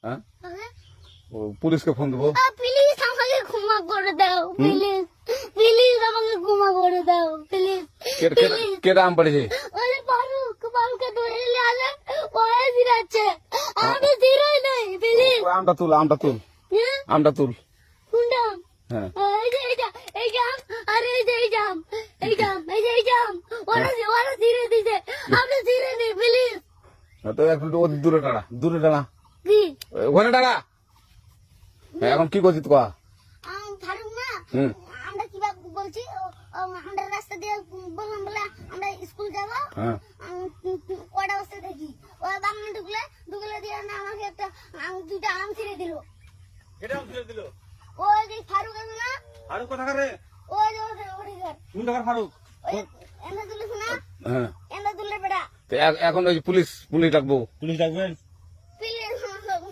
হ্যাঁ আগে ও পুলিশকে ফোন দেবো প্লিজ আমাকে ক্ষমা করে দাও প্লিজ প্লিজ আমাকে ক্ষমা করে দাও প্লিজ কেটা আম পড়েছে ওরে ফারুককে ধরে নিয়ে আসেন ওই দিরাচ্ছে আমি দিরই নাই প্লিজ ওই আমটা তুল আমটা তুল কুন্ডাম হ্যাঁ এই জাম আরে এই জাম ওরা ধীরে দিছে আপনি ধীরে নেই প্লিজ তো একটু দূরে টানা কি ওখানে টানা এখন কি করছিস কয়া ফারুক না হুম আমরা কিভাবে বলছি আমরা রাস্তা দিয়ে বললাম বলে আমরা স্কুল যাবো হ্যাঁ কটা বসে দেখি ওই বাংলা ঢুকলে দিয়ে না আমাকে একটা দুইটা আম ছিঁড়ে দিল কেটা আম ছিঁড়ে দিল ওই যে ফারুক আছে না ফারুক কোথাকার রে ওই যে ওই কোন জায়গার ফারুক ওই এন্দা তুলিস না হ্যাঁ এন্দা তুললে বেড়া তো এখন ওই পুলিশ ডাকবো পুলিশ ডাকবেন